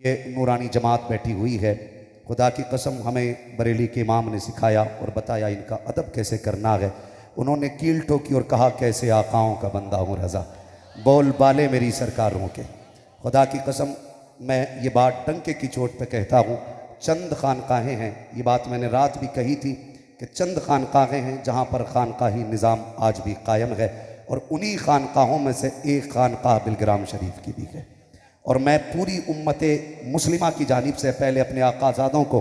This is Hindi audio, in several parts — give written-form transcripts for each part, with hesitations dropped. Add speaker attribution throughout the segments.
Speaker 1: ये नूरानी जमात बैठी हुई है। खुदा की कसम हमें बरेली के इमाम ने सिखाया और बताया इनका अदब कैसे करना है। उन्होंने कील ठोकी और कहा कैसे आकाओं का बंदा हूँ रज़ा, बोल बाले मेरी सरकारों के। खुदा की कसम मैं ये बात डंके की चोट पे कहता हूँ, चंद खानकाहें हैं, ये बात मैंने रात भी कही थी कि चंद खानकाहें हैं जहाँ पर खानकाही निज़ाम आज भी कायम है, और उन्हीं खानकाहों में से एक खानकाह बिलग्राम शरीफ की भी है। और मैं पूरी उम्मत मुस्लिमा की जानिब से पहले अपने आकाज़ादों को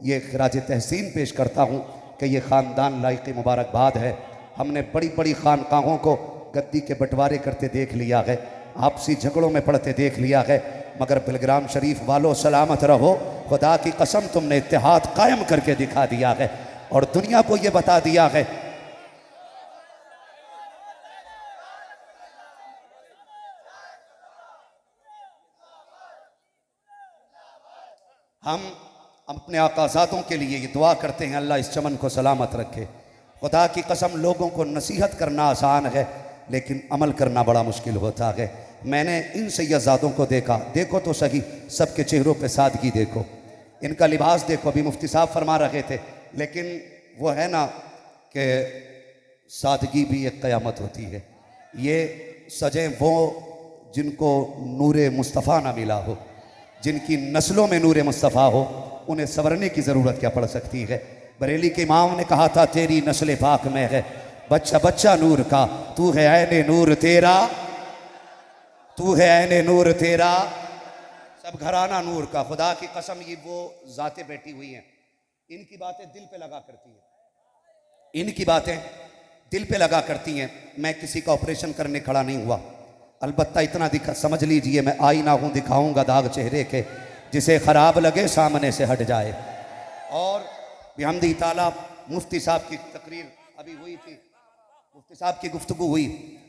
Speaker 1: ये खराज तहसीन पेश करता हूँ कि ये ख़ानदान लायक मुबारकबाद है। हमने बड़ी बड़ी खानकाहों को गद्दी के बंटवारे करते देख लिया है, आपसी झगड़ों में पड़ते देख लिया है, मगर बिलग्राम शरीफ वालों सलामत रहो। खुदा की कसम तुमने इत्तेहाद कायम करके दिखा दिया है और दुनिया को ये बता दिया है। हम अपने आकाज़ादों के लिए ये दुआ करते हैं अल्लाह इस चमन को सलामत रखे। खुदा की कसम लोगों को नसीहत करना आसान है लेकिन अमल करना बड़ा मुश्किल होता है। मैंने इन सैयदजादों को देखा, देखो तो सही, सबके चेहरों पे सादगी देखो, इनका लिबास देखो। अभी मुफ्ती साहब फरमा रहे थे, लेकिन वो है ना कि सादगी भी एक क़यामत होती है। ये सजें वो जिनको नूरे मुस्तफ़ा ना मिला हो, जिनकी नस्लों में नूरे मुस्तफ़ा हो, उन्हें संवरने की ज़रूरत क्या पड़ सकती है। बरेली के इमाम ने कहा था तेरी नस्ल पाक में है बच्चा बच्चा नूर का, तू है ऐने नूर तेरा, तू है ऐने नूर तेरा, सब घराना नूर का। खुदा की कसम ये वो ज़ातें बैठी हुई हैं, इनकी बातें दिल पे लगा करती हैं, इनकी बातें दिल पे लगा करती हैं। मैं किसी का ऑपरेशन करने खड़ा नहीं हुआ, अलबत्ता इतना दिखा समझ लीजिए मैं आईना हूँ, दिखाऊंगा दाग चेहरे के, जिसे ख़राब लगे सामने से हट जाए। और बिहम्दी ताला मुफ्ती साहब की तकरीर अभी हुई थी, मुफ्ती साहब की गुफ्तगू हुई,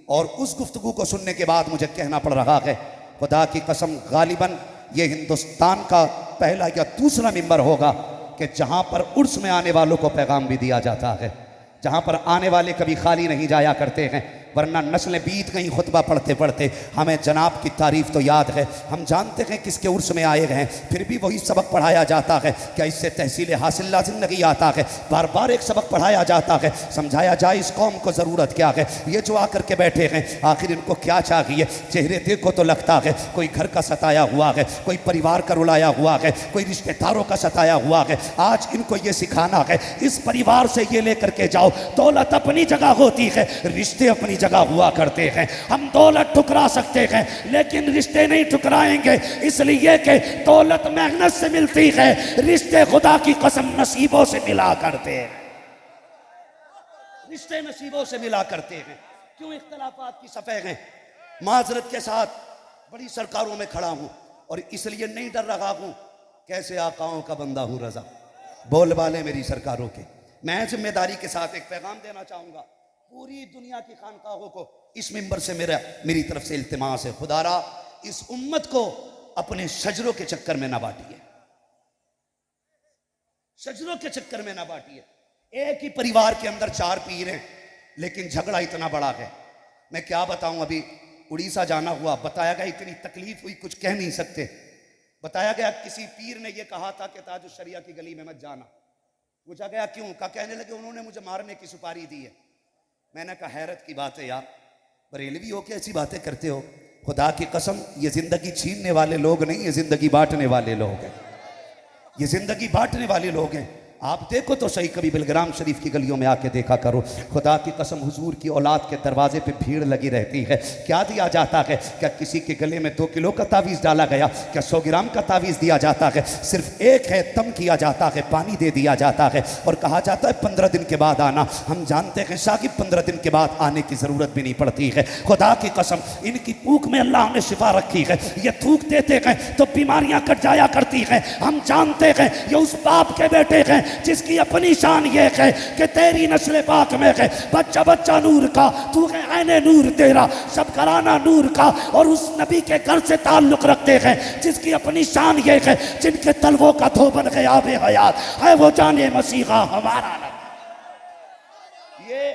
Speaker 1: और उस गुफ्तगू को सुनने के बाद मुझे कहना पड़ रहा है खुदा की कसम गालिबन ये हिंदुस्तान का पहला या दूसरा मिंबर होगा कि जहाँ पर उर्स में आने वालों को पैगाम भी दिया जाता है, जहाँ पर आने वाले कभी खाली नहीं जाया करते हैं, वरना नस्लें बीत गई खुतबा पढ़ते पढ़ते। हमें जनाब की तारीफ़ तो याद है, हम जानते हैं किसके उर्स में आए हैं, फिर भी वही सबक पढ़ाया जाता है। क्या इससे तहसील हासिल लाजिम नहीं आता है? बार बार एक सबक पढ़ाया जाता है, समझाया जाए इस कौम को ज़रूरत क्या है। ये जो आकर के बैठे हैं आखिर इनको क्या चाहिए? चेहरे देखो तो लगता है कोई घर का सताया हुआ है, कोई परिवार का रुलाया हुआ है, कोई रिश्तेदारों का सताया हुआ है। आज इनको ये सिखाना है, इस परिवार से ये लेकर के जाओ, दौलत अपनी जगह होती है, रिश्ते अपनी जगह हुआ करते हैं। हम दौलत ठुकरा सकते हैं लेकिन रिश्ते नहीं ठुकराएंगे, इसलिए कि दौलत मेहनत से मिलती है, रिश्ते खुदा की कसम नसीबों से मिला करते हैं, रिश्ते नसीबों से मिला करते हैं। क्यों इख्तलाफात की सफ़े हैं? माजरत के साथ बड़ी सरकारों में खड़ा हूं और इसलिए नहीं डर रहा हूं कैसे आकाओं का बंदा हूं रज़ा, बोल वाले मेरी सरकारों के। मैं जिम्मेदारी के साथ एक पैगाम देना चाहूँगा पूरी दुनिया की खानकाहों को, इस मिंबर से मेरी तरफ से इल्तिमास है, खुदारा इस उम्मत को अपने शजरों के चक्कर में ना बांटिए, शजरों के चक्कर में ना बांटिए। एक ही परिवार के अंदर 4 पीर हैं लेकिन झगड़ा इतना बड़ा है, मैं क्या बताऊं। अभी उड़ीसा जाना हुआ, बताया गया इतनी तकलीफ हुई कुछ कह नहीं सकते। बताया गया किसी पीर ने यह कहा था कि ताजुश शरिया की गली में मत जाना। पूछा गया क्यों? का कहने लगे उन्होंने मुझे मारने की सुपारी दी है। मैंने कहा हैरत की बात है यार, बरेलवी हो के ऐसी बातें करते हो। खुदा की कसम ये जिंदगी छीनने वाले लोग नहीं, ये जिंदगी बांटने वाले लोग हैं, ये जिंदगी बांटने वाले लोग हैं। आप देखो तो सही, कभी बिलग्राम शरीफ की गलियों में आके देखा करो। खुदा की कसम हुजूर की औलाद के दरवाजे पे भीड़ लगी रहती है। क्या दिया जाता है? क्या किसी के गले में 2 किलो का तावीज़ डाला गया? क्या 100 ग्राम का तावीज़ दिया जाता है? सिर्फ एक है, तम किया जाता है, पानी दे दिया जाता है और कहा जाता है 15 दिन के बाद आना। हम जानते हैं शाकिब 15 दिन के बाद आने की ज़रूरत भी नहीं पड़ती है। खुदा की कसम इनकी थूक में अल्लाह ने शिफा रखी है, ये थूक देते हैं तो बीमारियां कट जाया करती हैं। हम जानते हैं ये उस बाप के बेटे हैं जिसकी अपनी शान ये है कि तेरी नस्ल पाक में है बच्चा बच्चा नूर का, तू है ऐने नूर तेरा, सब घराना नूर का। और उस नबी के घर से ताल्लुक रखते हैं जिसकी अपनी शान ये है, जिनके तलवों का धोबन ग़याब हयात है वो जाने मसीहा हमारा नबी। ये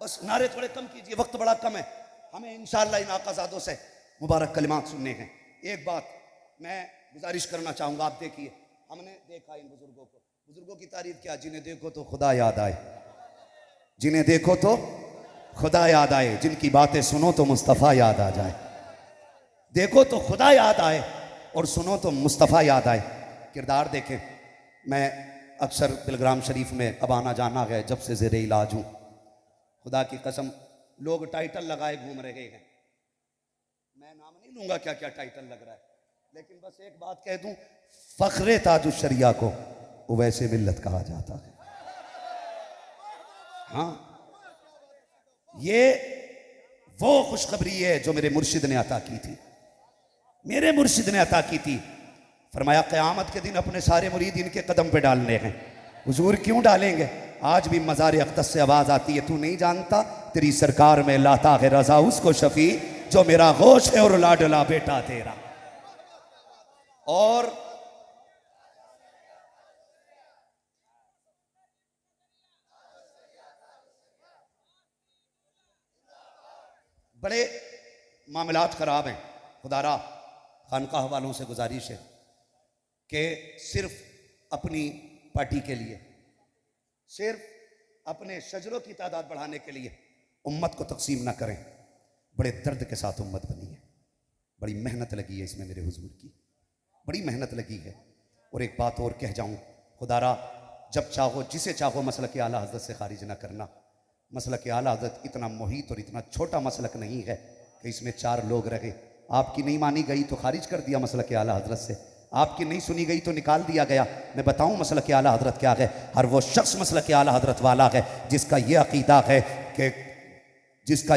Speaker 1: बस नारे थोड़े कम कीजिए, वक्त बड़ा कम है, हमें इंशाअल्लाह इन आकाज़ादों से मुबारक कलिमात सुनने हैं। एक बात मैं गुजारिश करना चाहूँगा, आप देखिए, हमने देखा इन बुजुर्गों की तारीफ क्या, जिन्हें देखो तो खुदा याद आए, जिन्हें देखो तो खुदा याद आए, जिनकी बातें सुनो तो मुस्तफ़ा याद आ जाए। देखो तो खुदा याद आए और सुनो तो मुस्तफ़ा याद आए। किरदार देखें, मैं अक्सर पिलग्राम शरीफ में अब आना जाना है जब से ज़ेरे इलाज हूँ। खुदा की कसम, लोग टाइटल लगाए घूम रहे हैं, मैं नाम नहीं लूँगा क्या क्या टाइटल लग रहा है, लेकिन बस एक बात कह दूँ, फ़ख्रे ताजुश्शरिया को वैसे मिल्लत कहा जाता है। हाँ, ये वो खुशखबरी है जो मेरे मुर्शिद ने अता की थी, मेरे मुर्शिद ने अता की थी। फरमाया क़यामत के दिन अपने सारे मुरीद इनके कदम पे डालने हैं। हुजूर क्यों डालेंगे? आज भी मज़ार अक़दस से आवाज़ आती है, तू नहीं जानता तेरी सरकार में लाता है रज़ा उसको शफ़ी जो मेरा गोश है और लाडला बेटा तेरा। और बड़े मामलात ख़राब हैं। खुदारा खानकाह वालों से गुजारिश है कि सिर्फ अपनी पार्टी के लिए, सिर्फ अपने शजरों की तादाद बढ़ाने के लिए उम्मत को तकसीम ना करें। बड़े दर्द के साथ उम्मत बनी है, बड़ी मेहनत लगी है इसमें, मेरे हुजूर की बड़ी मेहनत लगी है। और एक बात और कह जाऊं, खुदारा जब चाहो जिसे चाहो मसलक आला हज़रत से खारिज ना करना। मसलक आला हज़रत इतना मुहीत और इतना छोटा मसलक नहीं है कि इसमें 4 लोग रहे। आपकी नहीं मानी गई तो खारिज कर दिया मसलक आला हज़रत से, आपकी नहीं सुनी गई तो निकाल दिया गया। मैं बताऊं मसलक आला हज़रत क्या है? हर वो शख्स मसलक आला हज़रत वाला है जिसका ये अकीदा है कि जिसका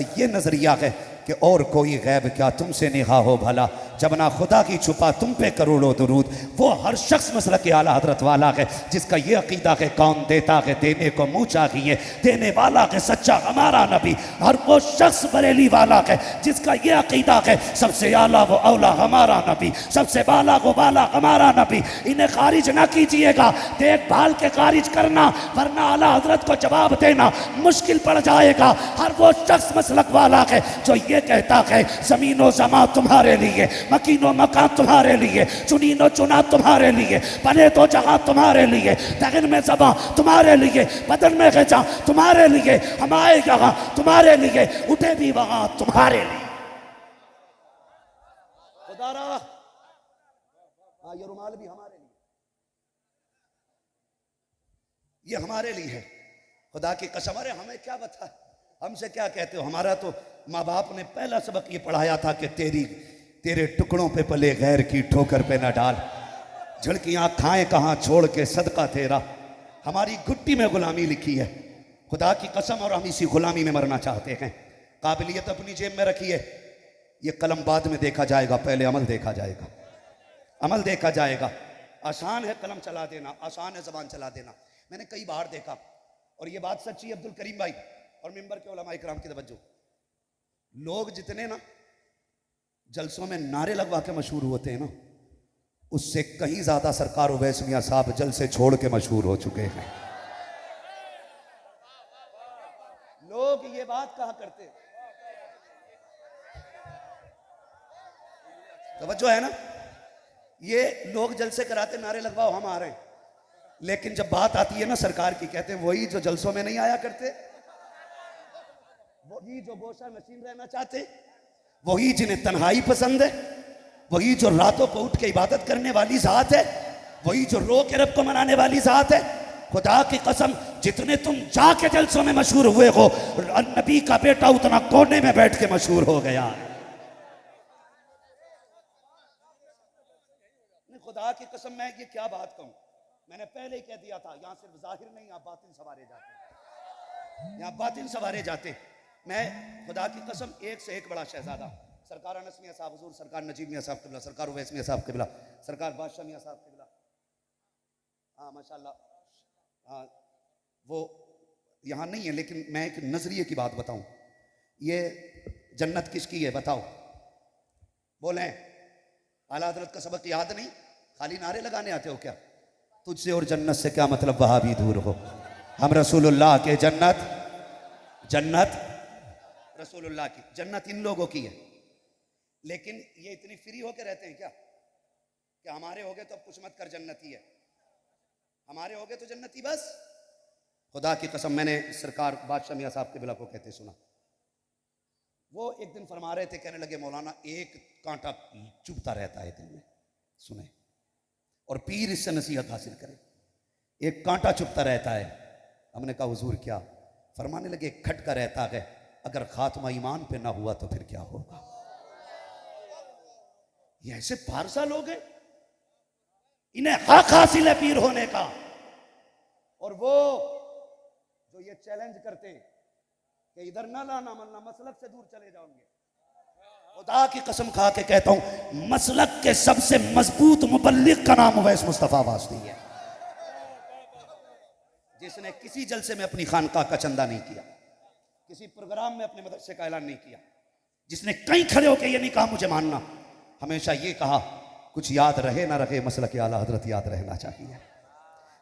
Speaker 1: ये नज़रिया है कि और कोई गैब क्या तुमसे निगाह हो भला, जब ना खुदा की छुपा तुम पे करोड़ों दुरूद। वो हर शख्स मसलक आला हज़रत वाला है जिसका ये अकीदा है कौन देता है देने को मुँह चाहिए, देने वाला है सच्चा हमारा नबी। हर वो शख्स बरेली वाला है जिसका ये अकीदा है सबसे आला वो औला हमारा नबी, सबसे बाला वो बाला हमारा नबी। इन्हें खारिज ना कीजिएगा, देखभाल के खारिज करना, वरना आला हज़रत को जवाब देना मुश्किल पड़ जाएगा। हर वो शख्स मसलक वाला है जो ये कहता है ज़मीनो ज़मा तुम्हारे लिए, मकीनो मकान तुम्हारे लिए, चुनीनो चुना तुम्हारे लिए, बने तो जहां तुम्हारे लिए, तगन में ज़बा तुम्हारे लिए, बदन में गजा तुम्हारे लिए, हम आए यहाँ तुम्हारे लिए, उठे भी वहां तुम्हारे लिए। खुदारा हाँ, ये रुमाल भी हमारे लिए, ये हमारे लिए है। खुदा की कसम, अरे हमें क्या बता, हमसे क्या कहते हो? हमारा तो माँ बाप ने पहला सबक ये पढ़ाया था कि तेरे टुकड़ों पे पले गैर की ठोकर पे न डाल, झड़कियाँ खाएं कहाँ छोड़ के सदका तेरा। हमारी घुट्टी में गुलामी लिखी है, खुदा की कसम, और हम इसी गुलामी में मरना चाहते हैं। काबिलियत अपनी जेब में रखिए, ये कलम बाद में देखा जाएगा, पहले अमल देखा जाएगा, अमल देखा जाएगा। आसान है कलम चला देना, आसान है ज़बान चला देना। मैंने कई बार देखा, और ये बात सच्ची है अब्दुल करीम भाई और मिंबर के उलमा इकराम की तवज्जो, लोग जितने ना जलसों में नारे लगवा के मशहूर होते हैं ना, उससे कहीं ज्यादा सरकार उवैस मियां साहब जलसे छोड़ के मशहूर हो चुके हैं। लोग ये बात कहा करते, तवज्जो है ना, ये लोग जलसे कराते नारे लगवाओ हम आ रहे हैं, लेकिन जब बात आती है ना सरकार की, कहते हैं वही जो जलसों में नहीं आया करते, वही जो गोशा नशीन रहना चाहते, वही जिन्हें तन्हाई पसंद है, वही जो रातों को उठ के इबादत करने वाली जात है, वही जो रो के रब को मनाने वाली जात है। खुदा की कसम, जितने तुम जाके जलसों में मशहूर हुए हो, नबी का बेटा उतना कोने में बैठ के मशहूर हो गया। खुदा की कसम, मैं ये क्या बात कहूं, मैंने पहले ही कह दिया था, यहां सिर्फ जाहिर नहीं, यहां बातिन सवारे जाते, यहां बातिन सवारे जाते। मैं खुदा की कसम, एक से एक बड़ा शहजादा, सरकार अनस मियां साहब हुजूर, सरकार नजीब मियां साहब क़िबला, सरकार उवैस मियां साहब क़िबला, सरकार बादशाह मियां साहब क़िबला, हाँ माशाल्लाह, हाँ वो यहाँ नहीं है, लेकिन मैं एक नजरिए की बात बताऊं, ये जन्नत किसकी है बताओ, बोलें। आला हज़रत का सबक याद नहीं, खाली नारे लगाने आते हो क्या? तुझसे और जन्नत से क्या मतलब, वहां भी दूर हो। हम रसूलुल्लाह के जन्नत रसूलुल्लाह की जन्नत इन लोगों की है। लेकिन ये इतनी फ्री होके रहते हैं क्या कि हमारे हो गए तो अब कुछ मत कर, जन्नती है, हमारे हो गए तो जन्नती बस। खुदा की कसम, मैंने सरकार बादशाह मियाँ साहब के बिला को कहते सुना, वो एक दिन फरमा रहे थे, कहने लगे मौलाना एक कांटा चुभता रहता है दिल में, सुने और पीर इससे नसीहत हासिल करे, एक कांटा चुभता रहता है। हमने कहा हुजूर क्या? फरमाने लगे एक खटका रहता है, अगर खात्मा ईमान पे ना हुआ तो फिर क्या होगा। ये ऐसे पारसा लोग हैं, इन्हें हक हासिल है पीर होने का, और वो जो ये चैलेंज करते कि इधर ना लाना मलना, मसलक से दूर चले जाओगे। खुदा की कसम खा के कहता हूं, मसलक के सबसे मजबूत मुबल्लिग का नाम उवैस मुस्तफा वास्ती है, जिसने किसी जलसे में अपनी खानका का चंदा नहीं किया, किसी प्रोग्राम में अपने मदरसे का ऐलान नहीं किया, जिसने कहीं खड़े होकर ये नहीं कहा मुझे मानना, हमेशा ये कहा कुछ याद रहे ना रहे, मसलक आला हजरत याद रहना चाहिए,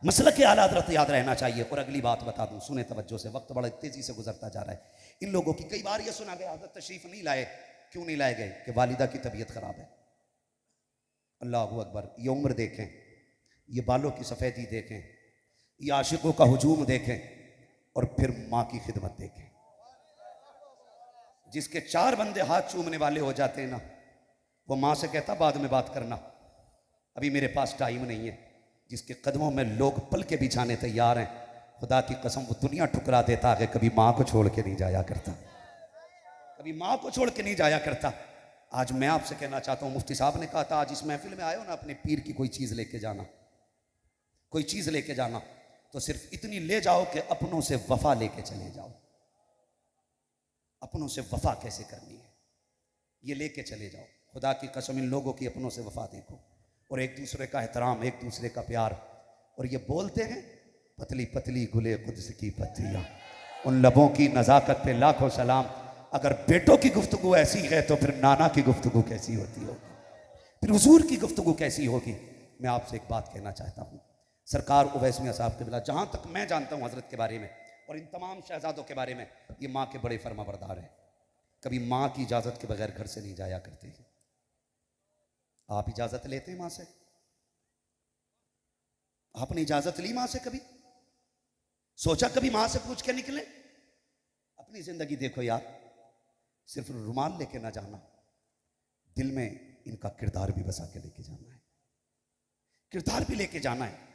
Speaker 1: मसलक आला हजरत याद रहना चाहिए। और अगली बात बता दूं, सुने तवज्जो से, वक्त बड़ा तेजी से गुजरता जा रहा है। इन लोगों की कई बार ये सुना गया हजरत तशरीफ नहीं लाए, क्यों नहीं लाए गए? कि वालिदा की तबीयत खराब है। अल्लाहू अकबर, ये उम्र देखें, ये बालों की सफेदी देखें, ये आशिकों का हुजूम देखें, और फिर माँ की खिदमत देखें। जिसके 4 बंदे हाथ चूमने वाले हो जाते हैं ना, वो माँ से कहता बाद में बात करना, अभी मेरे पास टाइम नहीं है। जिसके कदमों में लोग पल के बिछाने तैयार हैं, खुदा की कसम वो दुनिया ठुकरा देता है, कभी माँ को छोड़ के नहीं जाया करता, कभी माँ को छोड़ के नहीं जाया करता। आज मैं आपसे कहना चाहता हूँ, मुफ्ती साहब ने कहा था आज इस महफिल में आए हो ना, अपने पीर की कोई चीज़ लेके जाना, कोई चीज़ लेके जाना तो सिर्फ इतनी ले जाओ कि अपनों से वफा लेके चले जाओ। अपनों से वफा कैसे करनी है ये लेके चले जाओ। खुदा की कसम, इन लोगों की अपनों से वफा देखो, और एक दूसरे का एहतराम, एक दूसरे का प्यार। और ये बोलते हैं पतली पतली गुले कुद्स की पत्तियाँ, उन लबों की नज़ाकत पे लाखों सलाम। अगर बेटों की गुफ्तगू ऐसी है तो फिर नाना की गुफ्तगू कैसी होती होगी, फिर हुजूर की गुफ्तगू कैसी होगी। मैं आपसे एक बात कहना चाहता हूँ, सरकार उवैस मियाँ साहब के बिला, जहाँ तक मैं जानता हूँ हजरत के बारे में और इन तमाम शहजादों के बारे में, ये माँ के बड़े फर्माबरदार हैं। कभी माँ की इजाज़त के बगैर घर से नहीं जाया करते हैं। आप इजाज़त लेते हैं माँ से? आपने इजाज़त ली माँ से? कभी सोचा कभी माँ से पूछ के निकले? अपनी ज़िंदगी देखो यार, सिर्फ रुमाल लेके ना जाना, दिल में इनका किरदार भी बसा के लेके जाना है, किरदार भी लेके जाना है।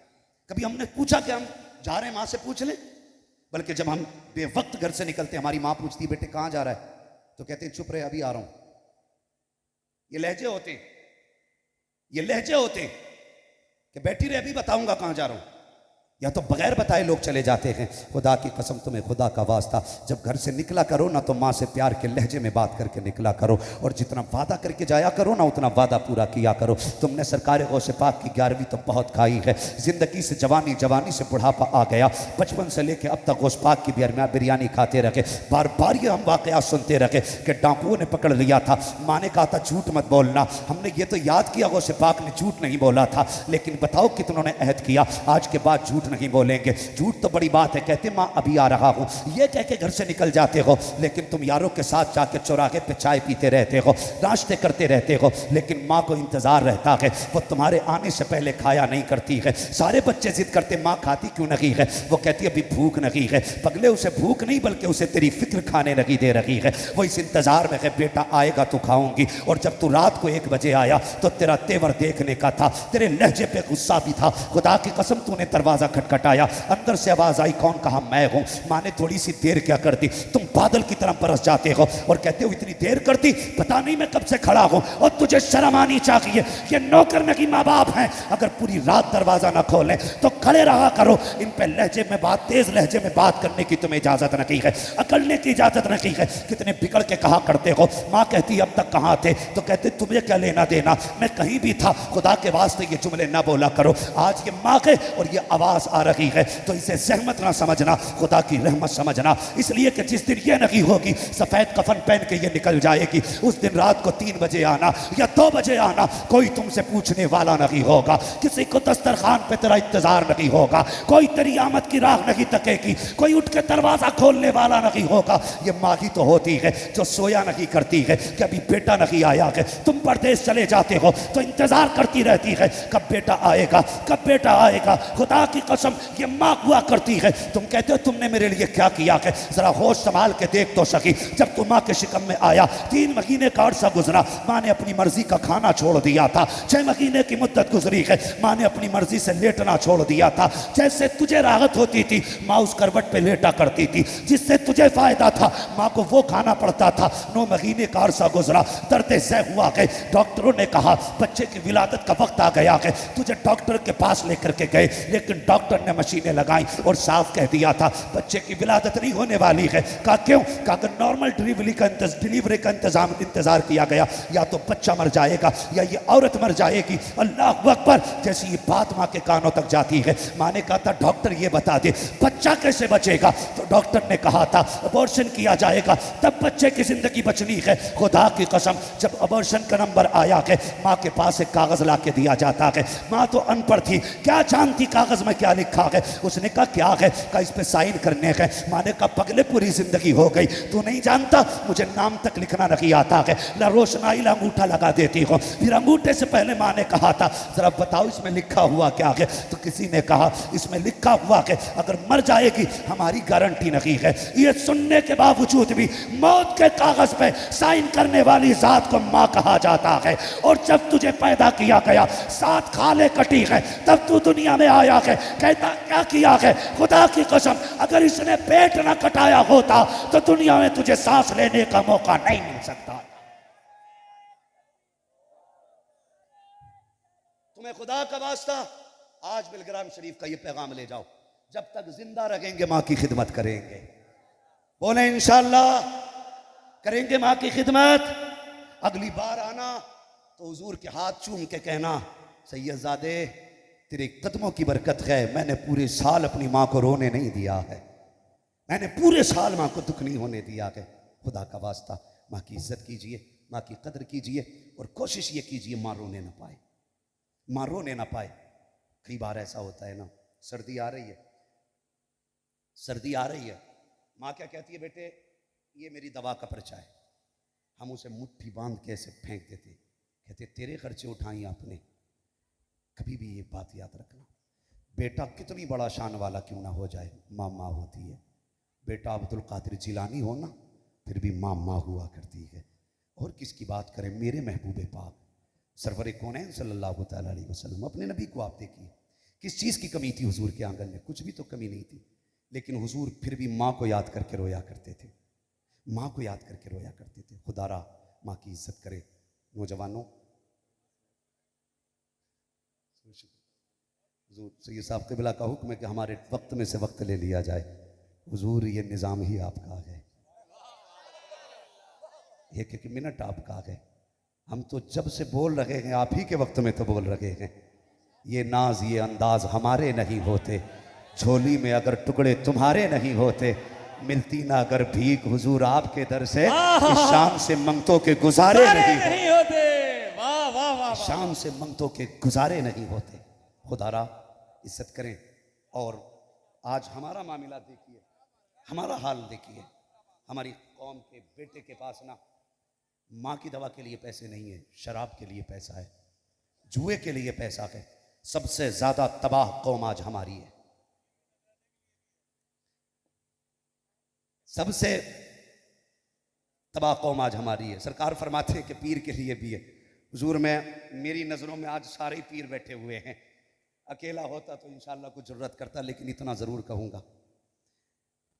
Speaker 1: कभी हमने पूछा कि हम जा रहे हैं माँ से पूछ लें? बल्कि जब हम बेवक्त घर से निकलते, हमारी माँ पूछती बेटे कहाँ जा रहा है, तो कहते हैं चुप रहे अभी आ रहा हूं। ये लहजे होते हैं, ये लहजे होते हैं कि बैठी रहे अभी बताऊंगा कहाँ जा रहा हूं, या तो बगैर बताए लोग चले जाते हैं। खुदा की कसम, तुम्हें खुदा का वास्ता, जब घर से निकला करो ना तो माँ से प्यार के लहजे में बात करके निकला करो, और जितना वादा करके जाया करो ना उतना वादा पूरा किया करो। तुमने सरकार गौसे पाक की 11वीं तो बहुत खाई है, जिंदगी से जवानी, जवानी से बुढ़ापा आ गया, बचपन से लेके अब तक गौस पाक की बिरयानी खाते रखे। बार बार ये हम वाकया सुनते रखे कि डाकुओं ने पकड़ लिया था, माँ ने कहा था झूठ मत बोलना, हमने ये तो याद किया गौसे पाक ने झूठ नहीं बोला था, लेकिन बताओ कितनों ने अहद किया आज के बाद झूठ नहीं बोलेंगे। झूठ तो बड़ी बात है, कहते माँ अभी आ रहा हूं, ये कह के घर से निकल जाते हो, लेकिन तुम यारों के साथ जाके चौराहे पे चाय पीते रहते हो, नाश्ते करते रहते हो, लेकिन माँ को इंतजार रहता है, वो तुम्हारे आने से पहले खाया नहीं करती है। सारे बच्चे जिद करते माँ खाती क्यों नहीं है, वो कहती अभी भूख नहीं है। पगले उसे भूख नहीं बल्कि उसे तेरी फिक्र खाने लगी दे रही है, वो इस इंतजार में है बेटा आएगा तो खाऊंगी। और जब तू रात को 1 बजे आया तो तेरा तेवर देखने का था, तेरे लहजे पे गुस्सा भी था। खुदा की कसम, तूने दरवाजा खटखटाया, अंदर से आवाज आई कौन? कहा मैं हूं। माँ ने थोड़ी सी देर क्या कर दी, तुम बादल की तरह बरस जाते हो और कहते हो इतनी देर कर दी, पता नहीं मैं कब से खड़ा हूं और तुझे शर्म आनी चाहिए। ये नौकर नहीं माँ बाप हैं, अगर पूरी रात दरवाजा ना खोलें तो खड़े रहा करो। इन पे लहजे में बात, तेज लहजे में बात करने की तुम्हें इजाजत नहीं है, अकड़ने की इजाजत नहीं है। कितने बिगड़ के कहा करते हो। माँ कहती अब तक कहाँ थे, तो कहते तुम्हें क्या लेना देना, मैं कहीं भी था। खुदा के वास्ते ये जुमले ना बोला करो। आज ये माँ के और ये आवाज आवाज़ आ रही है तो इसे जहमत ना समझना, खुदा की रहमत समझना। इसलिए कि जिस दिन ये नहीं होगी, सफ़ेद कफन पहन के ये निकल जाएगी, उस दिन रात को 3 बजे आना या 2 बजे आना, कोई तुमसे पूछने वाला नहीं होगा, किसी को दस्तरखान पे तेरा इंतजार नहीं होगा, कोई तेरी आमद की राह नहीं तकेगी, कोई उठ के दरवाजा खोलने वाला नहीं होगा। ये माँ ही तो होती है जो सोया नहीं करती है कि अभी बेटा नहीं आया है। तुम परदेश चले जाते हो तो इंतजार करती रहती है कब बेटा आएगा, कब बेटा आएगा। खुदा की कसम ये माँ हुआ करती है। तुम कहते हो तुमने मेरे लिए क्या किया है, जरा होश संभाल के देख तो सकी। जब तुम माँ के शिकम में आया 3 महीने का अर्सा गुजरा, माँ ने अपनी मर्जी का खाना छोड़ दिया था। 6 महीने की मुद्दत गुजरी है, माँ ने अपनी मर्जी से लेटना छोड़ दिया था। जैसे तुझे राहत होती थी माँ उस करवट पे लेटा करती थी, जिससे तुझे फायदा था माँ को वो खाना पड़ता था। 9 महीने का अरसा गुजरा, दर्द ज़ह हुआ है। डॉक्टरों ने कहा बच्चे की विलादत का वक्त आ गया है, तुझे डॉक्टर के पास लेकर के गए, लेकिन डॉक्टर ने मशीनें लगाई और साफ कह दिया था बच्चे की विलादत नहीं होने वाली है। कहा क्यों? कहा अगर नॉर्मल डिलीवरी का इंतजार किया गया या तो बच्चा मर जाएगा या ये औरत मर जाएगी। अल्लाह अकबर। जैसी ये बात माँ के कानों तक जाती है, माँ ने कहा था डॉक्टर ये बता दे बच्चा कैसे बचेगा। तो डॉक्टर ने कहा था अबॉर्शन किया जाएगा तब बच्चे की जिंदगी बचनी है। खुदा की कसम जब अबॉर्शन का नंबर आया है, माँ के पास एक कागज ला के दिया जाता है। माँ तो अनपढ़ थी, क्या जानती कागज में क्या लिखा है। उसने कहा क्या है? कहा इस पे साइन करने हैं। माँ ने कहा पगले पूरी जिंदगी हो गई, तू नहीं जानता मुझे नाम तक लिखना नहीं आता है, ना रोशनाई ला अंगूठा लगा देती हूँ। फिर अंगूठे से पहले माँ ने कहा था जरा बताओ इसमें लिखा हुआ क्या है। तो किसी ने कहा इसमें लिखा हुआ है अगर मर जाएगी हमारी गारंटी नहीं है। ये सुनने के बावजूद भी मौत के कागज पे साइन करने वाली जात को माँ कहा जाता है। और जब तुझे पैदा किया गया 7 खाले कटी है तब तू दुनिया में आया है। कहता क्या किया है? खुदा की कसम अगर इसने पेट ना कटाया होता तो दुनिया में तुझे सांस लेने का मौका नहीं मिल सकता। तुम्हें खुदा का वास्ता आज बिलग्राम शरीफ का ये पैगाम ले जाओ, जब तक जिंदा रहेंगे माँ की खिदमत करेंगे। बोले इंशाअल्लाह करेंगे माँ की खिदमत। अगली बार आना तो हुजूर के हाथ चूम के कहना सैयदजादे तेरे कदमों की बरकत है, मैंने पूरे साल अपनी माँ को रोने नहीं दिया है, मैंने पूरे साल माँ को दुख नहीं होने दिया है। खुदा का वास्ता माँ की इज्जत कीजिए, माँ की कदर कीजिए और कोशिश ये कीजिए माँ रोने ना पाए, माँ रोने ना पाए। कई बार ऐसा होता है ना, सर्दी आ रही है, सर्दी आ रही है, माँ क्या कहती है बेटे ये मेरी दवा का पर्चा है। हम उसे मुट्ठी बांध के ऐसे फेंक देते, कहते तेरे खर्चे उठाई आपने। कभी भी ये बात याद रखना, बेटा कितनी बड़ा शान वाला क्यों ना हो जाए, माँ माँ होती है। बेटा अब्दुल कादिर जिलानी हो ना, फिर भी माँ माँ हुआ करती है। और किसकी बात करें, मेरे महबूब पाक सरवर कौनैन सल्लल्लाहु तआला अलैहि वसल्लम, अपने नबी को आप देखिए किस चीज़ की कमी थी हुजूर के आंगन में, कुछ भी तो कमी नहीं थी, लेकिन हुजूर फिर भी माँ को याद करके रोया करते थे, माँ को याद करके रोया करते थे। खुदारा माँ की इज्जत करे। नौजवानों हुजूर सैयद साहब क़िबला का हुक्म है कि हमारे वक्त में से वक्त ले लिया जाए। हुजूर ये निज़ाम ही आपका है, एक एक मिनट आपका है। हम तो जब से बोल रहे हैं आप ही के वक्त में तो बोल रहे हैं। ये नाज ये अंदाज हमारे नहीं होते, झोली में अगर टुकड़े तुम्हारे नहीं होते, मिलती ना अगर भीख हुजूर आपके दर से, इस शान से मंगतों के गुजारे नहीं होते। वाह वाह वाह, शान से मंगतों के गुजारे नहीं होते। खुदारा इज्जत करें। और आज हमारा मामला देखिए, हमारा हाल देखिए। हमारी कौम के बेटे के पास ना माँ की दवा के लिए पैसे नहीं है, शराब के लिए पैसा है, जुए के लिए पैसा है। सबसे ज्यादा तबाह कौम आज हमारी है, सबसे तबाह कौम आज हमारी है। सरकार फरमाते हैं कि पीर के लिए भी है। हुजूर में मेरी नज़रों में आज सारे पीर बैठे हुए हैं। अकेला होता तो इंशाअल्लाह कुछ ज़रूरत करता, लेकिन इतना ज़रूर कहूँगा,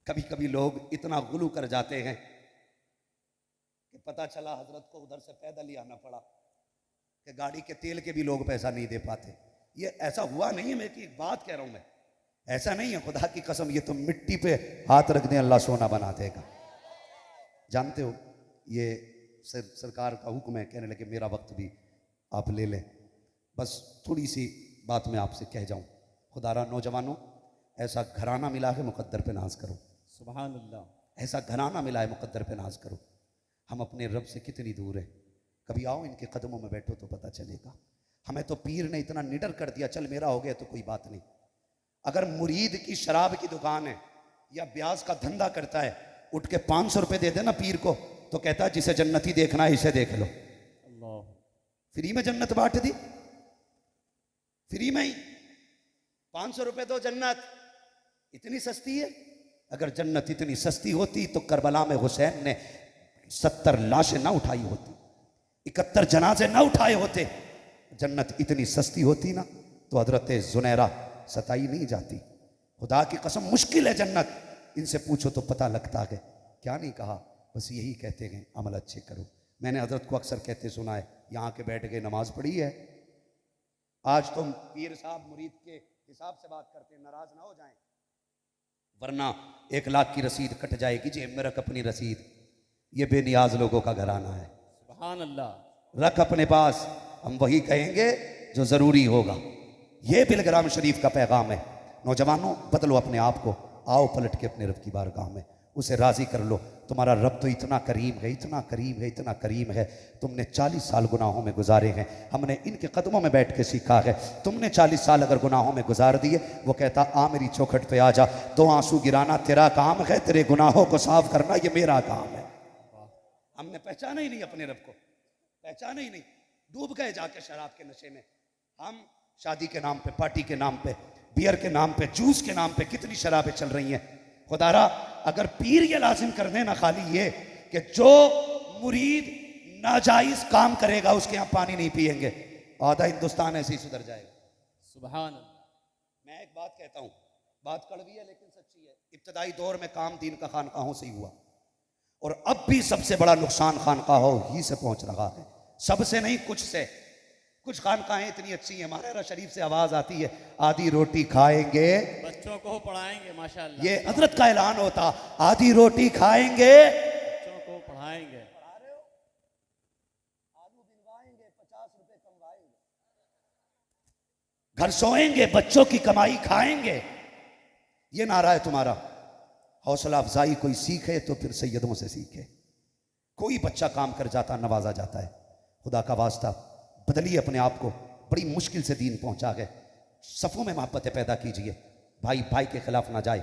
Speaker 1: कभी कभी लोग इतना गुलू कर जाते हैं कि पता चला हजरत को उधर से पैदल ही आना पड़ा कि गाड़ी के तेल के भी लोग पैसा नहीं दे पाते। ये ऐसा हुआ नहीं है, मैं कि एक बात कह रहा हूँ, मैं ऐसा नहीं है, खुदा की कसम। ये तो मिट्टी पे हाथ रख दें अल्लाह सोना बना देगा। जानते हो ये सरकार का हुक्म है, कहने लगे मेरा वक्त भी आप ले लें। बस थोड़ी सी बात मैं आपसे कह जाऊं। खुदारा नौजवानों ऐसा घराना मिला है, मुकद्दर पे नाज करो।
Speaker 2: सुभान अल्लाह।
Speaker 1: ऐसा घराना मिला है, मुकद्दर पे नाज करो। हम अपने रब से कितनी दूर है। कभी आओ इनके कदमों में बैठो तो पता चलेगा। हमें तो पीर ने इतना निडर कर दिया, चल मेरा हो गया तो कोई बात नहीं। अगर मुरीद की शराब की दुकान है या ब्याज का धंधा करता है, उठ के 500 रुपए दे देना पीर को तो कहता है जिसे जन्नती देखना है इसे देख लो।
Speaker 2: अल्लाह।
Speaker 1: फ्री में जन्नत बांट दी, फ्री में ही 500 रुपए दो जन्नत। इतनी सस्ती है। अगर जन्नत इतनी सस्ती होती तो करबला में हुसैन ने 70 लाशें ना उठाई होती, 71 जनाजे ना उठाए होते। जन्नत इतनी सस्ती होती ना तो हजरत जुनैरा सताई नहीं जाती। खुदा की कसम मुश्किल है जन्नत। इनसे पूछो तो पता लगता है। क्या नहीं कहा, बस यही कहते हैं अमल अच्छे करो। मैंने हजरत को अक्सर कहते सुना है, यहाँ के बैठ के नमाज पढ़ी है। आज तुम पीर साहब मुरीद के हिसाब से बात करते हैं, नाराज ना हो जाएं, वरना 1 लाख की रसीद कट जाएगी। जेब में रख अपनी रसीद। ये बेनियाज लोगों का घराना है।
Speaker 2: सुभान अल्लाह।
Speaker 1: रख अपने पास, हम वही कहेंगे जो जरूरी होगा। ये बिलग्राम शरीफ का पैगाम है। नौजवानों बदलो अपने आप को, आओ पलट के अपने रब की बारगाह में उसे राजी कर लो। तुम्हारा रब तो इतना करीम है, इतना करीम है, इतना करीम है। तुमने 40 साल गुनाहों में गुजारे हैं, हमने इनके कदमों में बैठ के सीखा है। तुमने 40 साल अगर गुनाहों में गुजार दिए, वो कहता आ मेरी चौखट पे आ जा, 2 आंसू गिराना तेरा काम है, तेरे गुनाहों को साफ करना ये मेरा काम है। हमने पहचाना ही नहीं अपने रब को, पहचाना ही नहीं। डूब गए जाके शराब के नशे में। हम शादी के नाम पे, पार्टी के नाम पे, बियर के नाम पे, जूस के नाम पे कितनी शराबें चल रही हैं। खुदारा अगर पीर ये लाजिम कर देना खाली ये कि जो मुरीद नाजायज काम करेगा उसके यहाँ पानी नहीं पिएंगे, आधा हिंदुस्तान ऐसे ही सुधर जाएगा।
Speaker 2: सुभान अल्लाह।
Speaker 1: मैं एक बात कहता हूँ, बात कड़वी है लेकिन सच्ची है। इब्तदाई दौर में काम दीन का खानकाहों से ही हुआ और अब भी सबसे बड़ा नुकसान खानकाहों ही से पहुंच रहा है। सबसे नहीं, कुछ से। कुछ खानकाहें इतनी अच्छी हैं, हमारे शरीफ से आवाज आती है आधी रोटी खाएंगे,
Speaker 2: बच्चों को पढ़ाएंगे, माशाअल्लाह।
Speaker 1: ये हजरत का ऐलान होता, आधी रोटी खाएंगे,
Speaker 2: बच्चों को पढ़ाएंगे,
Speaker 1: आलू बिनवाएंगे, 50 रुपए कमवाएंगे, घर सोएंगे, बच्चों की कमाई खाएंगे। ये नारा है तुम्हारा। हौसला अफजाई कोई सीखे तो फिर सैयदों से सीखे। कोई बच्चा काम कर जाता, नवाजा जाता है। खुदा का वास्ता बदलिए अपने आप को। बड़ी मुश्किल से दीन पहुंचा गए। सफ़ों में मोहब्बतें पैदा कीजिए। भाई भाई के खिलाफ ना जाए।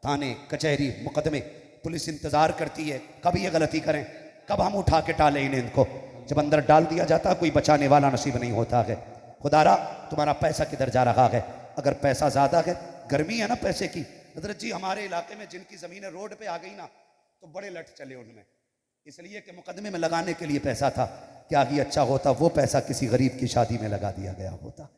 Speaker 1: थाने, कचहरी, मुकदमे, पुलिस इंतजार करती है कब ये गलती करें, कब हम उठा के टालें इन्हें। इनको जब अंदर डाल दिया जाता कोई बचाने वाला नसीब नहीं होता है। खुदारा तुम्हारा पैसा किधर जा रहा है? अगर पैसा ज़्यादा है, गर्मी है ना पैसे की। हजरत जी हमारे इलाके में जिनकी ज़मीनें रोड पे आ गई ना तो बड़े लट चले उनमें, इसलिए कि मुकदमे में लगाने के लिए पैसा था। क्या ही अच्छा होता वो पैसा किसी गरीब की शादी में लगा दिया गया होता।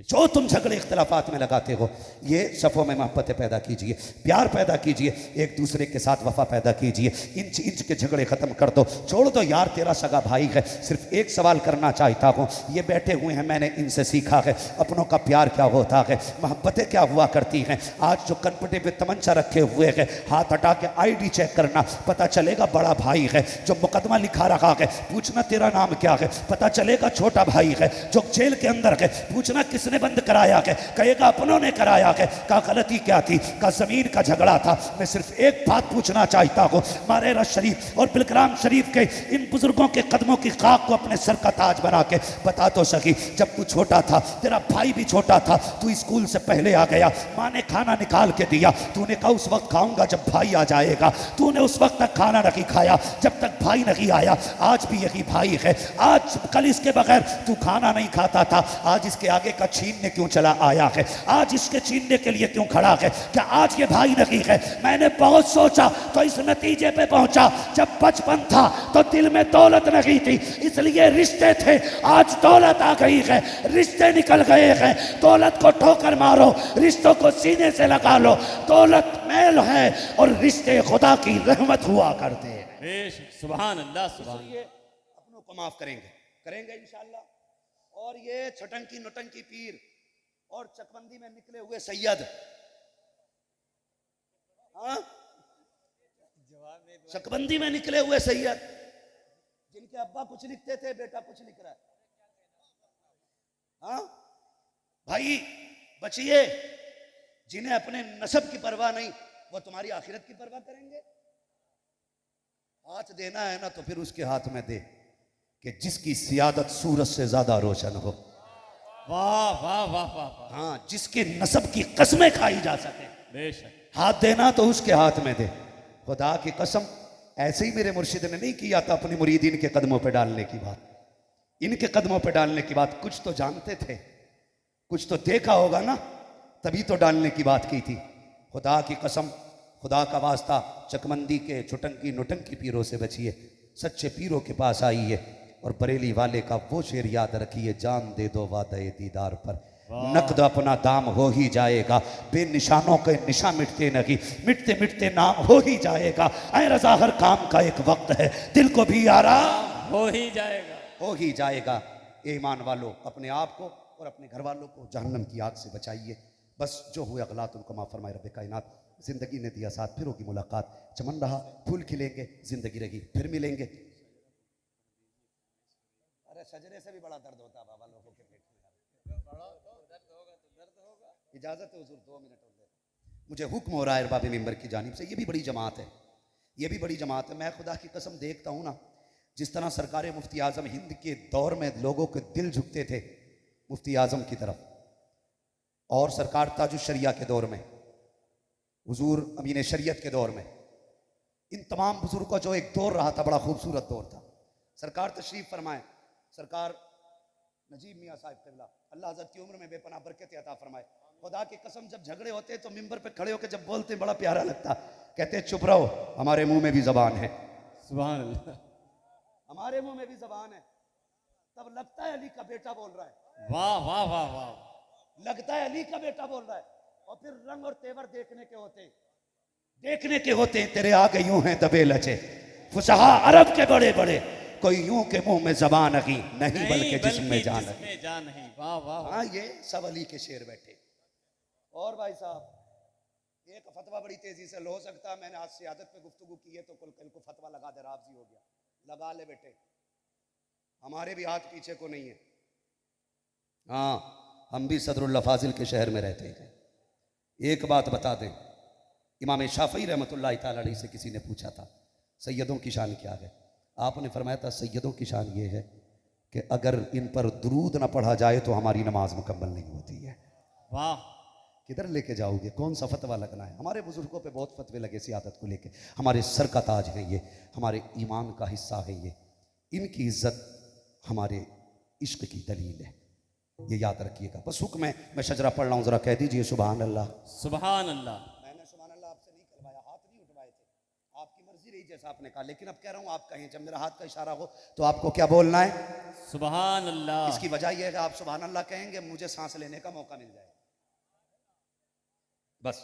Speaker 1: जो तुम झगड़े इख्तलाफात में लगाते हो, ये सफ़ों में मोहब्बतें पैदा कीजिए, प्यार पैदा कीजिए, एक दूसरे के साथ वफा पैदा कीजिए। इंच इंच के झगड़े ख़त्म कर दो। छोड़ दो यार तेरा सगा भाई है। सिर्फ एक सवाल करना चाहता हूँ, ये बैठे हुए हैं, मैंने इनसे सीखा है अपनों का प्यार क्या होता है, मोहब्बतें क्या हुआ करती हैं। आज जो कनपटे पे तमंचा रखे हुए है, हाथ हटा के ID चेक करना, पता चलेगा बड़ा भाई है। जो मुकदमा लिखा रहा है, पूछना तेरा नाम क्या है, पता चलेगा छोटा भाई है। जो जेल के अंदर है, पूछना किसने बंद कराया है, कहेगा अपनों ने कराया है। का गलती क्या थी? का जमीन का झगड़ा था। मैं सिर्फ एक बात पूछना चाहता हूँ, मारेरा शरीफ और बिलग्राम शरीफ के इन बुजुर्गों के कदमों की खाक को अपने सर का ताज बना के बता तो सकी, जब तू छोटा था, तेरा भाई भी छोटा था, तू स्कूल से पहले आ गया, माँ ने खाना निकाल के दिया, तूने कहा उस वक्त खाऊंगा जब भाई आ जाएगा। तूने उस वक्त तक खाना नहीं खाया जब तक भाई नहीं आया। आज भी यही भाई है। आज कल इसके बगैर तू खाना नहीं खाता था, आज इसके आगे का छीनने क्यों चला आया है? आज इसके छीनने के लिए क्यों खड़ा है? क्या आज ये भाई नहीं है? मैंने बहुत सोचा तो इस नतीजे पे पहुंचा, जब बचपन था तो दिल में दौलत नहीं थी, इसलिए रिश्ते थे। आज दौलत आ गई है, रिश्ते निकल गए हैं। दौलत को ठोकर मारो, रिश्तों को सीने से लगा लो। दौलत मैल है और रिश्ते खुदा की रहमत हुआ करते हैं।
Speaker 2: सुभान अल्लाह। सुभान।
Speaker 1: अपनों को माफ करेंगे इंशाअल्लाह। और ये छटंकी नोटंकी पीर और चकबंदी में निकले हुए सैयद, हाँ, चकबंदी में निकले हुए सैयद जिनके अब्बा कुछ लिखते थे, बेटा कुछ लिख रहा है। हाँ भाई बचिए, जिन्हें अपने नसब की परवाह नहीं, वो तुम्हारी आखिरत की परवाह करेंगे? हाथ देना है ना तो फिर उसके हाथ में दे कि जिसकी सियादत सूरज से ज्यादा रोशन हो।
Speaker 2: वाह वाह वाह वाह वाह।
Speaker 1: हाँ, जिसके नसब की कसमें खाई जा सके,
Speaker 2: बेशक।
Speaker 1: हाथ देना तो उसके हाथ में दे। खुदा की कसम, ऐसे ही मेरे मुर्शिद ने नहीं किया था अपने मुरीदीन के कदमों पे डालने की बात, इनके कदमों पे डालने की बात। कुछ तो जानते थे, कुछ तो देखा होगा ना, तभी तो डालने की बात की थी। खुदा की कसम, खुदा का वास्ता, चकमंदी के छुटंकी नुटंकी पीरों से बचिए, सच्चे पीरों के पास आइए और बरेली वाले का वो शेर याद रखिए, जान दे दो वादे दीदार पर, नकद अपना दाम हो ही जाएगा, बेनिशानों के निशा मिटते नहीं, मिटते मिटते नाम हो ही जाएगा। ऐ रजा, हर काम का एक वक्त है, दिल को भी आराम
Speaker 2: हो ही जाएगा,
Speaker 1: हो ही जाएगा। ए ईमान वालों, अपने आप को और अपने घर वालों को जहन्नम की आग से बचाइए। बस जो हुए अगलात उनको माफ़ फरमाए रब कायनात। जिंदगी ने दिया साथ, फिर होगी मुलाकात, चमन रहा फूल खिलेंगे, जिंदगी रही फिर मिलेंगे। अरे शजरे से भी बड़ा दर्द होता है बाबा लोगों के पेट में। इजाजत है हुजूर, 2 मिनट हो गए। मुझे हुक्म हो रहा है अरबाब मिंबर की जानिब से, ये भी बड़ी जमात है, ये भी बड़ी जमात है। मैं खुदा की कसम देखता हूँ ना, जिस तरह सरकार मुफ्ती आजम हिंद के दौर में लोगों के दिल झुकते थे मुफ्ती आजम की तरफ, और सरकार ताजुश शरिया के दौर में, हुजूर अमीन शरीयत के दौर में, इन तमाम बुजुर्गों का जो एक दौर रहा था, बड़ा खूबसूरत दौर था। सरकार तशरीफ फरमाए, सरकार नजीब मियाँ साहब क़िबला, अल्लाह हज़रत की उम्र में बेपनाह बरकत अता फरमाए। खुदा की कसम, जब झगड़े होते तो मिंबर पे खड़े होकर जब बोलते बड़ा प्यारा लगता। कहते चुप रहो, हमारे मुंह में भी जबान है,
Speaker 2: सुभान अल्लाह,
Speaker 1: हमारे मुंह में भी जबान है। तब लगता है अली का बेटा बोल रहा है।
Speaker 2: वाह वाह वाह वाह।
Speaker 1: लगता है अली का बेटा बोल रहा है। और फिर रंग और तेवर देखने के होते, देखने के होते, तेरे आगे यूं हैं दबे लचे फुसहा अरब के बड़े बड़े, कोई यूं के मुंह में जबान नहीं बल्कि जिसमें जान
Speaker 2: नहीं। वाह वाह।
Speaker 1: हाँ, ये सब अली के शेर बैठे। और भाई साहब, एक फतवा बड़ी तेजी से हो सकता है, मैंने आज से आदत पे गुफ्तगू की है तो कल को फतवा लगा दे, राबजी हो गया, लगा ले बेटे, हमारे भी हाथ पीछे को नहीं है। हाँ, हम भी सदरुल्लाह फाजिल के शहर में रहते हैं। एक बात बता दें, इमाम शाफई रहमतुल्लाह तआला अलैहि से किसी ने पूछा था सैयदों की शान क्या है, आपने फरमाया था सैयदों की शान ये है कि अगर इन पर दुरूद ना पढ़ा जाए तो हमारी नमाज मुकम्मल नहीं होती है।
Speaker 2: वाह।
Speaker 1: किधर लेके जाओगे, कौन सा फतवा लगना है? हमारे बुजुर्गों पे बहुत फतवे लगे सियादत को लेके, हमारे सर का ताज है ये, हमारे ईमान का हिस्सा है ये, इनकी इज्जत हमारे इश्क की दलील है, ये याद रखिएगा। बस हुक्म है, मैं शजरा पढ़ रहा हूँ, जरा कह दीजिए सुभान अल्लाह।
Speaker 2: सुभान अल्लाह।
Speaker 1: मैंने सुभान अल्लाह आपसे नहीं करवाया, हाथ नहीं उठवाए थे, आपकी मर्जी रही जैसा आपने कहा, लेकिन अब कह रहा हूँ आप कहें, जब मेरा हाथ का इशारा हो तो आपको क्या बोलना है?
Speaker 2: सुभान अल्लाह।
Speaker 1: इसकी वजह यह है कि आप सुभान अल्लाह कहेंगे, मुझे सांस लेने का मौका मिल जाएगा। बस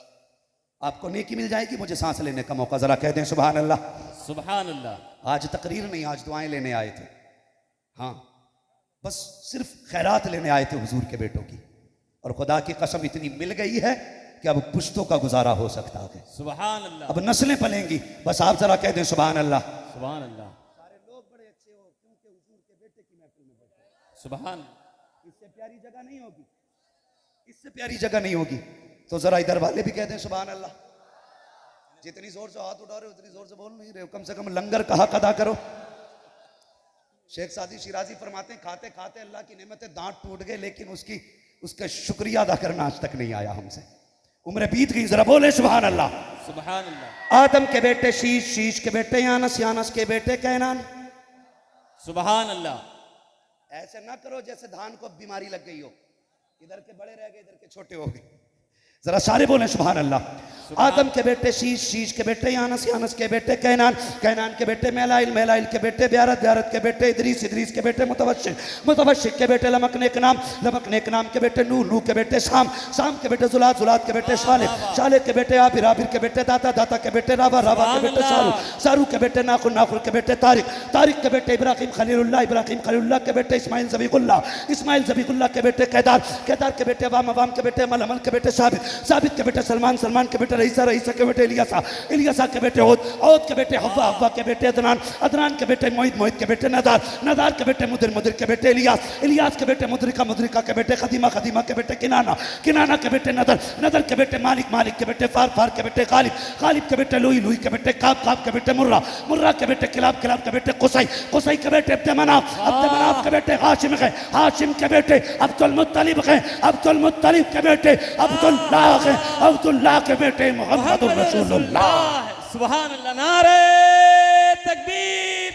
Speaker 1: आपको नेकी मिल जाएगी, मुझे सांस लेने का मौका। जरा कह दें सुभान अल्लाह।
Speaker 2: सुभान अल्लाह।
Speaker 1: आज तकरीर नहीं, आज दुआएं लेने आए थे। हाँ, बस सिर्फ खैरात लेने आए थे हुजूर के बेटों की, और खुदा की कसम इतनी मिल गई है कि अब पुश्तों का गुजारा हो सकता है।
Speaker 2: सुभान अल्लाह।
Speaker 1: अब नस्लें पलेंगी। बस आप जरा कह दें सुभान अल्लाह।
Speaker 2: सुभान अल्लाह।
Speaker 1: सारे लोग बड़े अच्छे हो क्योंकि हुजूर के बेटे की महफिल में बैठे।
Speaker 2: सुभान।
Speaker 1: इससे प्यारी जगह नहीं होगी, इससे प्यारी जगह नहीं होगी। तो जरा इधर वाले भी कह दें सुभान अल्लाह। जितनी जोर से हाथ उठा रहे हो उतनी जोर से बोल नहीं रहे हो, कम से कम लंगर का हक अदा करो। शेख सादी शिराजी फरमाते हैं, खाते खाते अल्लाह की नेमतें दांत टूट गए, लेकिन उसका शुक्रिया अदा करना आज तक नहीं आया हमसे। उम्र बीत गई, जरा बोले सुभान अल्लाह।
Speaker 2: सुभान अल्लाह।
Speaker 1: आदम के बेटे शीश, शीश के बेटे यानस, यानस के बेटे कैनान।
Speaker 2: सुभान अल्लाह।
Speaker 1: ऐसे ना करो जैसे धान को बीमारी लग गई हो, इधर के बड़े रह गए, इधर के छोटे हो गए। जरा सारे बोले सुभान अल्लाह। आदम के बेटे शीश, शीश के बेटे यानस, यानस के बेटे कैनान, कैनान के बेटे मेलाइल, मेलाइल के बेटे ब्यारत, ब्यारत के बेटे इदरीस, इदरीस के बेटे मुतवश्शिक, मुतवश्शिक के बेटे लमक नेक नाम, लमक नेक नाम के बेटे नूह, नूह के बेटे शाम, शाम के बेटे जुलात, जुलात के बेटे सालेह, सालेह के बेटे आबिर, आबिर के बेटे दाता, दाता के बेटे रावा, रावा के बेटे सारू, सारू के बेटे नाखुन, नाखुन के बेटे तारिक, तारिक के बेटे इब्राहिम खलीलुल्लाह, इब्राहिम खलीलुल्लाह के बेटे इस्माइल ज़बीहुल्लाह, इस्माइल ज़बीहुल्लाह के बेटे कैदार, कैदार के बेटे अवाम, अवाम के बेटे अमल, अमल के बेटे साबित, साबित के बेटे सलमान, सलमान के बेटे बेटे रईसा, रईसा के बेटे इलियासा, इलियासा के बेटे औद, औद के बेटे हव्वा, हव्वा के बेटे अदनान, अदनान के बेटे मोहित, मोहित के बेटे नदार, नदार के बेटे मुदिर, मुदिर के बेटे इलियास, इलियास के बेटे मुद्रिका, मुद्रिका के बेटे खदीमा, खदीमा के बेटे किनाना, किनाना के बेटे नदर, नदर के बेटे मालिक, मालिक के बेटे फार, फार के बेटे गालिब, गालिब के बेटे लुई, लुई के बेटे काब, काब के बेटे मुर्रा, मुर्रा के बेटे किलाब, किलाब के बेटे कुसई, कुसई के बेटे अब्द मनाफ, अब्द मनाफ के बेटे हाशिम है, हाशिम के बेटे अब्दुल मुत्तलिब है, अब्दुल मुत्तलिब के बेटे अब्दुल्लाह है, अब्दुल्लाह के बेटे मुहम्मदुर रसूलुल्लाह।
Speaker 2: सुभान अल्लाह। नारे तकबीर,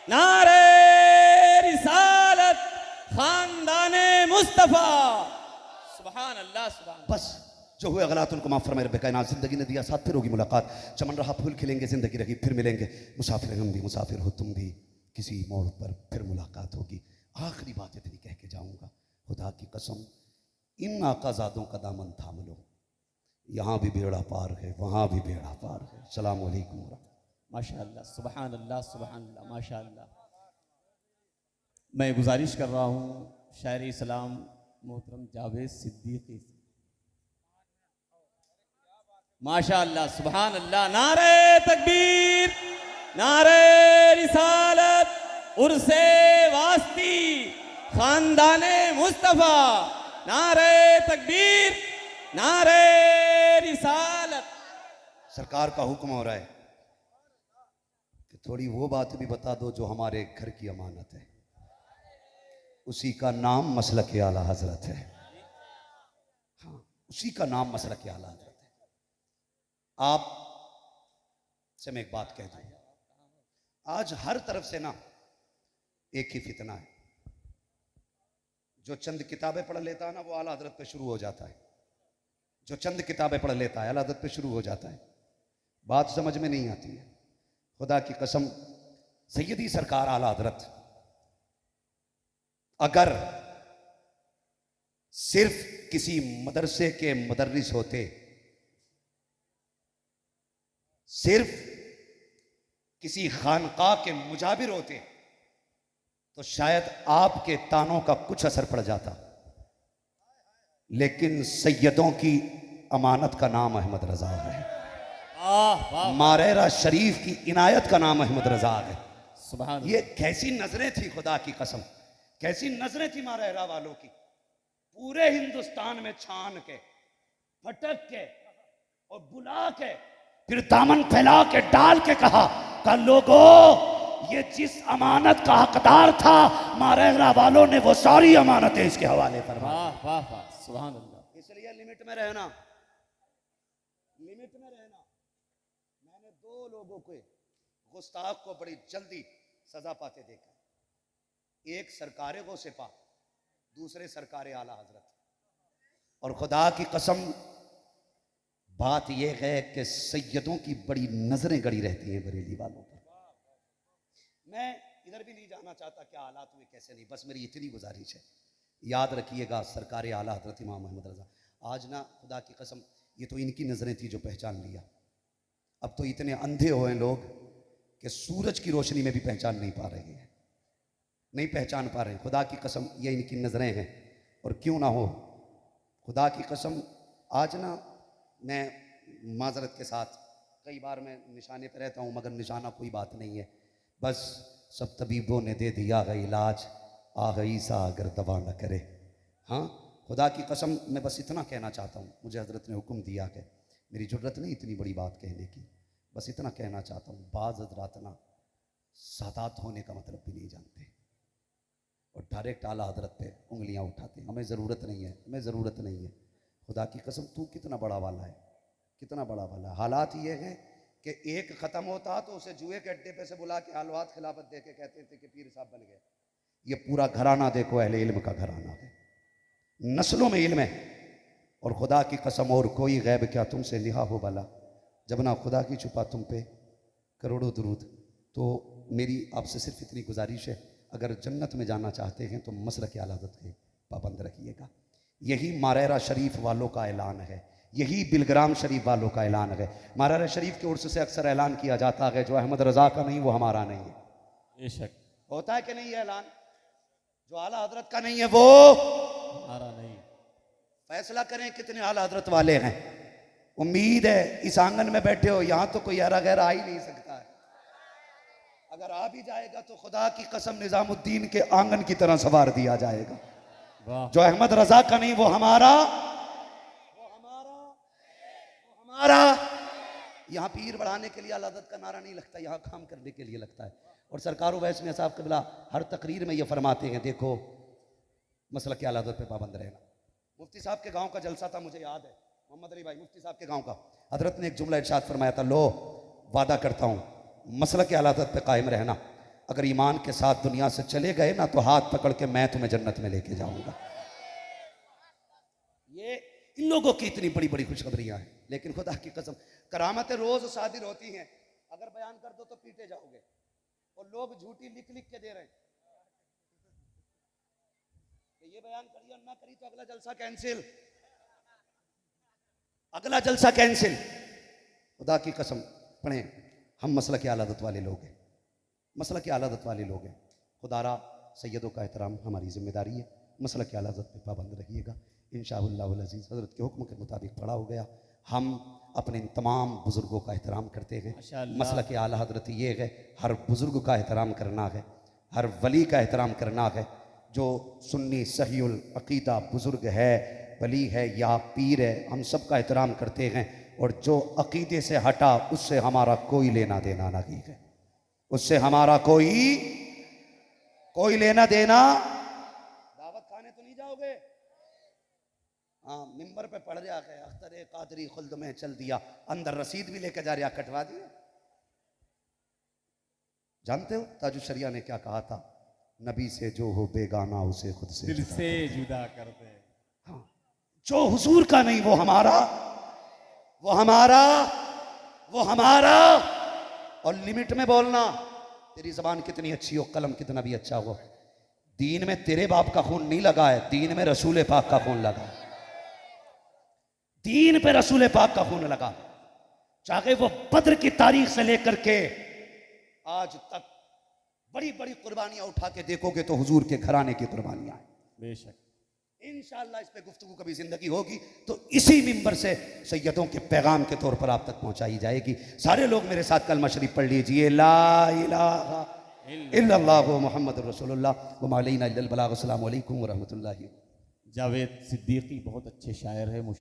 Speaker 2: नारे रिसालत, खानदाने मुस्तफा। सुभान अल्लाह, सुभान।
Speaker 1: बस जो हुए गलत उनको माफ फरमाए रब्बे कायनात। जिंदगी ने दिया साथ, फिर होगी मुलाकात। चमन रहा फूल खिलेंगे, जिंदगी रही फिर मिलेंगे। मुसाफिर हम भी, मुसाफिर हो तुम भी, किसी मोड़ पर फिर मुलाकात होगी। आखिरी बात इतनी कह के जाऊंगा, खुदा की कसम इन आकाजादों का दामन थाम लो, यहाँ भी बेड़ा पार है, वहाँ भी बेड़ा पार है। अस्सलाम वालेकुम।
Speaker 2: माशाअल्लाह, सुभान अल्लाह, सुभान अल्लाह, माशाअल्लाह। मैं गुजारिश कर रहा हूँ शायर इस्लाम मोहतरम जावेद सिद्दीकी से। माशाअल्लाह, सुभान अल्लाह। नारे तकबीर, नारे रिसालत, उर्से वास्ती, खानदाने मुस्तफा। नारे तकबीर, नारे रिसालत।
Speaker 1: सरकार का हुक्म हो रहा है कि थोड़ी वो बात भी बता दो जो हमारे घर की अमानत है। उसी का नाम मसलक आला हजरत है। हाँ, उसी का नाम मसलक आला हजरत है। आप से मैं एक बात कह दूं, आज हर तरफ से ना एक ही फितना है। जो चंद किताबें पढ़ लेता है ना, वो आला हजरत पे शुरू हो जाता है। जो चंद किताबें पढ़ लेता है, आला हजरत पे शुरू हो जाता है। बात समझ में नहीं आती है। खुदा की कसम, सैयदी सरकार आला हजरत अगर सिर्फ किसी मदरसे के मुदर्रिस होते, सिर्फ किसी खानका के मुजाबिर होते, तो शायद आपके तानों का कुछ असर पड़ जाता। लेकिन सैयदों की अमानत का नाम अहमद रजा है। मारेरा शरीफ की इनायत का नाम अहमद रजा है।
Speaker 2: सुभान।
Speaker 1: ये कैसी नजरें थी, खुदा की कसम कैसी नजरें थी मारेरा वालों की। पूरे हिंदुस्तान में छान के, फटक के और बुला के, फिर दामन फैला के डाल के कहा लोगों, ये जिस अमानत का हकदार था मारेरा वालों ने वो सारी अमानतें इसके हवाले पर।
Speaker 2: वाह वाह वाह, सुभान अल्लाह।
Speaker 1: इसलिए लिमिट में रहना, लिमिट में रहना। मैंने 2 लोगों के गुस्ताख को बड़ी जल्दी सजा पाते देखा। एक सरकारे गो सिपा, दूसरे सरकारे आला हजरत। और खुदा की कसम बात यह है कि सैयदों की बड़ी नजरें गड़ी रहती हैं बरेली वालों पर। मैं इधर भी नहीं जाना चाहता क्या हालात हुए कैसे नहीं, बस मेरी इतनी गुजारिश है, याद रखिएगा सरकार आला हजरत इमाम अहमद रजा। आज ना खुदा की कसम, ये तो इनकी नजरें थी जो पहचान लिया। अब तो इतने अंधे हुए लोग कि सूरज की रोशनी में भी पहचान नहीं पा रहे हैं, नहीं पहचान पा रहे हैं। खुदा की कसम ये इनकी नजरें हैं। और क्यों ना हो, खुदा की कसम आज ना मैं माजरत के साथ कई बार मैं निशाने पे रहता हूँ, मगर निशाना कोई बात नहीं है। बस सब तबीबों ने दे दिया है इलाज, आ गई सा अगर दवा न करे। हाँ, खुदा की कसम मैं बस इतना कहना चाहता हूँ, मुझे हजरत ने हुक्म दिया है, मेरी ज़रूरत नहीं इतनी बड़ी बात कहने की, बस इतना कहना चाहता हूँ। बाज़ हजरात ना सादात होने का मतलब भी नहीं जानते और डायरेक्ट आला हजरत पे उंगलियाँ उठाते हैं। हमें ज़रूरत नहीं है, हमें ज़रूरत नहीं है। खुदा की कसम तू कितना बड़ा वाला है, कितना बड़ा वाला है। हालात ये हैं कि एक ख़त्म होता तो उसे जुए के अड्डे पे से बुला के हलवात खिलाफत दे के कहते थे कि पीर साहब बन गए। ये पूरा घराना देखो अहले इल्म का घराना है, नस्लों में इल्म है। और खुदा की कसम और कोई गैब क्या तुमसे लिहा हो भला, जब ना खुदा की छुपा तुम पे करोड़ों दुरूद। तो मेरी आपसे सिर्फ इतनी गुजारिश है, अगर जन्नत में जाना चाहते हैं तो मसलक आला हज़रत के पाबंद रखिएगा। यही मारेरा शरीफ वालों का ऐलान है, यही बिलग्राम शरीफ वालों का ऐलान है। मारेरा शरीफ के उर्स से अक्सर ऐलान किया जाता है, जो अहमद रज़ा का नहीं वो हमारा नहीं है।
Speaker 2: बेशक
Speaker 1: होता है कि नहीं है ऐलान, जो आला हजरत का नहीं है वो
Speaker 2: हमारा नहीं।
Speaker 1: फैसला करें कितने आला हजरत वाले हैं। उम्मीद है इस आंगन में बैठे हो, यहां तो कोई हरा गहरा आ ही नहीं सकता है। अगर आ भी जाएगा तो खुदा की कसम निजामुद्दीन के आंगन की तरह सवार दिया जाएगा।
Speaker 2: वाह
Speaker 1: जो अहमद रजा का नहीं वो हमारा, वो हमारा, वो हमारा। यहाँ पीर बढ़ाने के लिए अलादत का नारा नहीं लगता, यहाँ काम करने के लिए लगता है। और सरकार वैस में साहब कबिला हर तकरीर में ये फरमाते हैं, देखो मसला की अलादत पे पाबंद रहना। मुफ्ती साहब के गांव का जलसा था, मुझे याद है, मोहम्मद अली भाई मुफ्ती साहब के गांव का। हजरत ने एक जुमला इरशाद फरमाया था, लो वादा करता हूँ मसला की अलादत पे कायम रहना, अगर ईमान के साथ दुनिया से चले गए ना तो हाथ पकड़ के मैं तुम्हें जन्नत में लेके जाऊंगा। ये इन लोगों की इतनी बड़ी बड़ी खुशखबरियां हैं, लेकिन खुदा की कसम करामतें रोज सादिर होती हैं, अगर बयान कर दो तो पीटे जाओगे। और लोग झूठी लिख लिख के दे रहे हैं कि ये बयान करिए और ना करी तो अगला जलसा कैंसिल, अगला जलसा कैंसिल। खुदा की कसम पढ़े, हम मसला की आलादत वाले लोग हैं, मसला की आलादत वाले लोग हैं। खुदारा सैयदों का एहतराम हमारी जिम्मेदारी है, मसला की आलादत पे पाबंद रहिएगा इंशाअल्लाह अज़ीज़। हज़रत के हुक्म के मुताबिक पढ़ा हो गया। हम अपने इन तमाम बुज़ुर्गों का एहतराम करते हैं। मसला के आला हज़रत ये है, हर बुज़ुर्ग का एहतराम करना है, हर वली का एहतराम करना है। जो सुन्नी सहीउल अक़ीदा बुज़ुर्ग है, वली है या पीर है, हम सब का एहतराम करते हैं। और जो अक़ीदे से हटा उससे हमारा कोई लेना देना नहीं है, उससे हमारा कोई लेना देना। दावत खाने तो नहीं जाओगे? हाँ, मिंबर पे पढ़ रहा है अख्तर कादरी खुल्द में चल दिया, अंदर रसीद भी लेके जा रहा, कटवा दिया। जानते हो ताजुल शरिया ने क्या कहा था? नबी से जो हो बेगाना उसे खुद से
Speaker 2: दिल से जुदा कर दे।
Speaker 1: हाँ, जो हुजूर का नहीं वो हमारा, वो हमारा, वो हमारा। और लिमिट में बोलना। तेरी जबान कितनी अच्छी हो, कलम कितना भी अच्छा हो, दीन में तेरे बाप का खून नहीं लगा है, दीन में रसूल पाक का खून लगा, दीन पे रसूल पाक का खून लगा। चाहे वो बद्र की तारीख से लेकर के आज तक बड़ी बड़ी कुर्बानियां उठा के देखोगे तो हुजूर के घराने की कुर्बानियां हैं।
Speaker 2: बेशक
Speaker 1: इंशाअल्लाह इस पे गुफ्तगू कभी जिंदगी होगी तो इसी मिंबर से सैयदों के पैगाम के तौर पर आप तक पहुंचाई जाएगी। सारे लोग मेरे साथ कलमा शरीफ पढ़ लीजिए, ला इलाहा इल्लल्लाहु मुहम्मदुर रसूलुल्लाह व मा अलैना इल्लल बलाग। अस्सलामु अलैकुम व रहमतुल्लाहि।
Speaker 2: जावेद सिद्दीकी बहुत अच्छे शायर है।